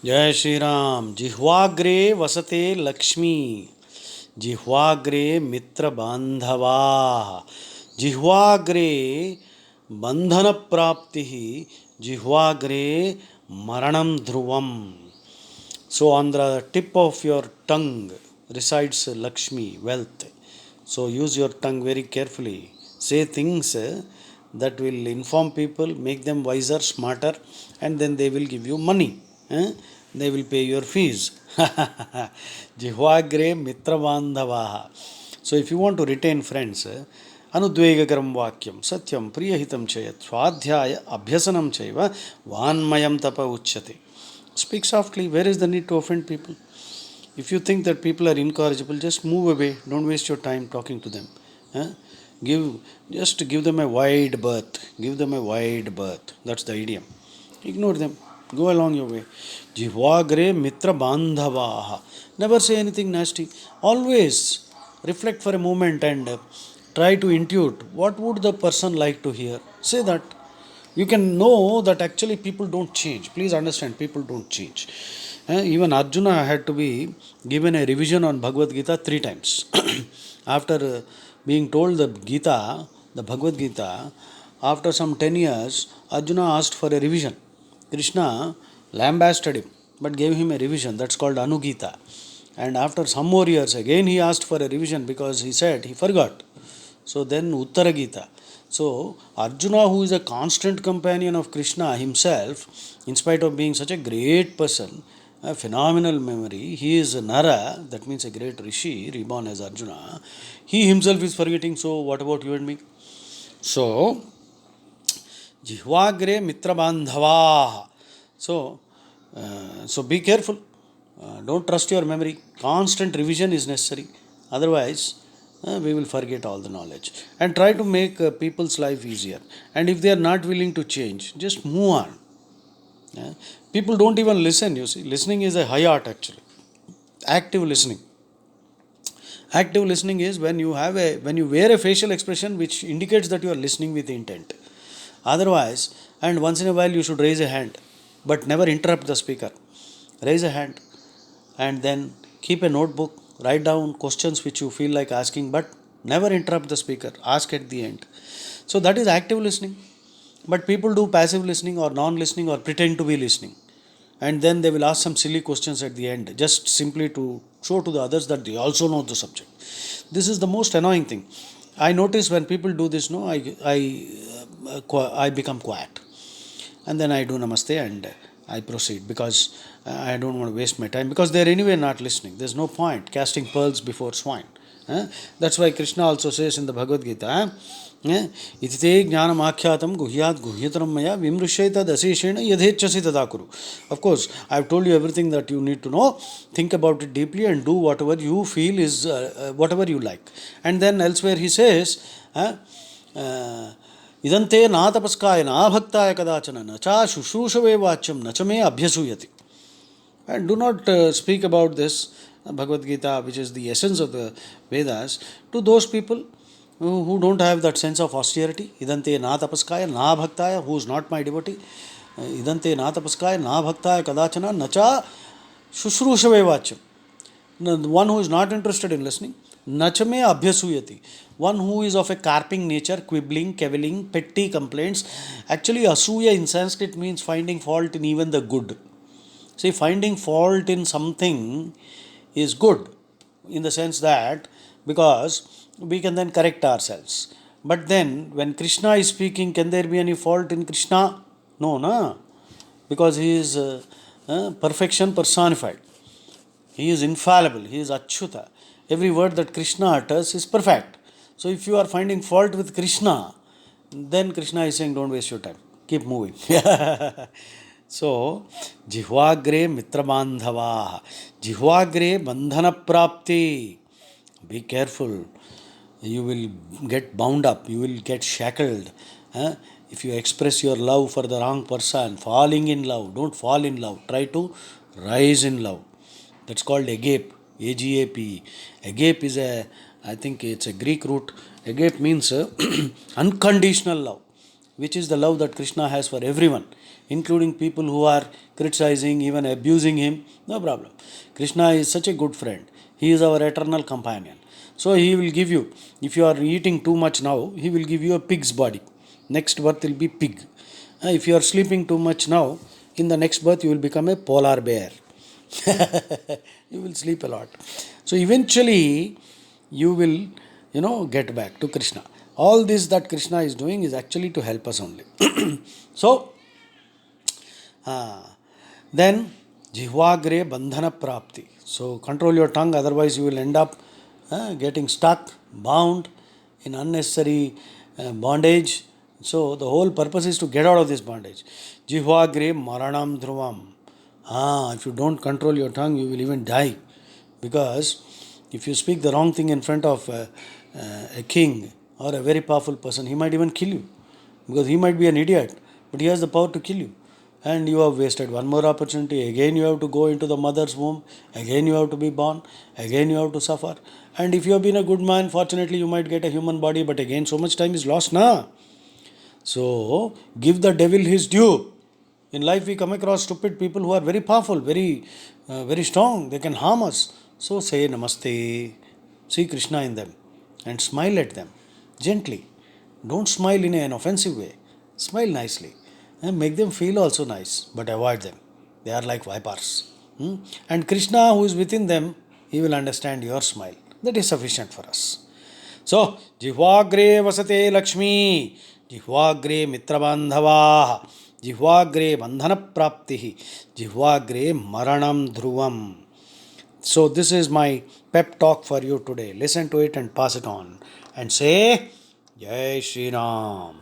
जय श्री राम। जिह्वाग्रे वसते लक्ष्मी, जिह्वाग्रे मित्र बांधवाः, जिह्वाग्रे बंधन प्राप्ति, जिह्वाग्रे मरणं ध्रुवम्. So on the tip of your tongue resides Lakshmi, wealth. So use your tongue very carefully. Say things that will inform people, make them wiser, smarter, and then they will give you money. They will pay your fees. Jihvagre mitra bandhavaha. So if you want to retain friends, अनुद्वेगकरं वाक्यं सत्यं प्रियहितं च यत् स्वाध्याय अभ्यसनं चैव वान्मयं तप उच्यते. Speak softly. Where is the need to offend people? If you think that people are incorrigible, just move away. Don't waste your time talking to them. Huh? Give them a wide berth. Give them a wide berth. That's the idiom. Ignore them. Go along your way. Jihvagre mitra bandhavaha. Never say anything nasty. Always reflect for a moment and try to intuit what would the person like to hear. Say that. You can know that actually people don't change. Please understand, people don't change. Even Arjuna had to be given a revision on Bhagavad Gita 3 times. After being told the Gita, the Bhagavad Gita, after some 10 years, Arjuna asked for a revision. Krishna lambasted him, but gave him a revision. That's called Anugita. And after some more years, again he asked for a revision because he said he forgot. So then Uttara Gita. So Arjuna, who is a constant companion of Krishna himself, in spite of being such a great person, a phenomenal memory, he is a Nara, that means a great Rishi, reborn as Arjuna. He himself is forgetting, so what about you and me? So, Jihvagre mitra bandhavaah. So be careful. Don't trust your memory. Constant revision is necessary. Otherwise, we will forget all the knowledge. And try to make people's life easier. And if they are not willing to change, just move on. People don't even listen, you see. Listening is a high art actually. Active listening. Active listening is when you wear a facial expression which indicates that you are listening with intent. Otherwise, and once in a while you should raise a hand, but never interrupt the speaker. Raise a hand and then keep a notebook, write down questions which you feel like asking, but never interrupt the speaker. Ask at the end. So that is active listening. But people do passive listening or non-listening or pretend to be listening. And then they will ask some silly questions at the end, just simply to show to the others that they also know the subject. This is the most annoying thing. I notice when people do this, I become quiet. And then I do namaste and I proceed because I don't want to waste my time because they're anyway not listening. There's no point casting pearls before swine. That's why Krishna also says in the Bhagavad Gita, Itite jnanam akhyatam guhyat guhyataram maya vimrusheta daseshena yadhechasi tadakuru. Of course, I've told you everything that you need to know. Think about it deeply and do whatever you feel is whatever you like. And then elsewhere he says, Idante na tapaskaya na bhaktaya kadachana na cha shushrusave vacham na cha me abhyasuyati. And do not speak about this Bhagavad Gita, which is the essence of the Vedas, to those people who don't have that sense of austerity. Idante na tapaskaya na bhaktaya, who is not my devotee. Idante na tapaskaya na bhaktaya kadachana na cha shushrusave vacham. One who is not interested in listening. Nachame abhyasuyati. One who is of a carping nature, quibbling, cavilling, petty complaints. Actually, asuya in Sanskrit means finding fault in even the good. See, finding fault in something is good in the sense that because we can then correct ourselves. But then when Krishna is speaking, can there be any fault in Krishna? No, no. Because he is perfection personified. He is infallible. He is Achyuta. Every word that Krishna utters is perfect. So if you are finding fault with Krishna, then Krishna is saying, don't waste your time. Keep moving. So, Jihvagre mitra bandhavaah, Jihvagre bandhana prapti. Be careful. You will get bound up. You will get shackled. If you express your love for the wrong person, falling in love, don't fall in love. Try to rise in love. That's called agape. AGAPE. Agape is I think it's a Greek root. Agape means unconditional love, which is the love that Krishna has for everyone. including people who are criticizing, even abusing him. No problem. Krishna is such a good friend. He is our eternal companion. So he will give you, if you are eating too much now, he will give you a pig's body. Next birth will be pig. If you are sleeping too much now, in the next birth you will become a polar bear. You will sleep a lot. So eventually you will, get back to Krishna. All this that Krishna is doing is actually to help us only. So, then jihvagre bandhana prapti. So control your tongue, otherwise you will end up getting stuck, bound in unnecessary bondage. So the whole purpose is to get out of this bondage. Jihvagre maranam dhruvam. If you don't control your tongue, you will even die. Because if you speak the wrong thing in front of a king or a very powerful person, he might even kill you. Because he might be an idiot, but he has the power to kill you. And you have wasted one more opportunity. Again, you have to go into the mother's womb. Again, you have to be born. Again, you have to suffer. And if you have been a good man, fortunately, you might get a human body, but again, so much time is lost now. So, give the devil his due. In life, we come across stupid people who are very powerful, very strong. They can harm us. So, say namaste. See Krishna in them and smile at them gently. Don't smile in an offensive way. Smile nicely and make them feel also nice, but avoid them. They are like vipers. And Krishna, who is within them, he will understand your smile. That is sufficient for us. So, jihvagre vasate Lakshmi, jihvagre mitrabandhavaha, jihvagre bandhana praptihi, jihvagre maranam dhruvam. So, this is my pep talk for you today. Listen to it and pass it on. And say, Jai Shri Ram.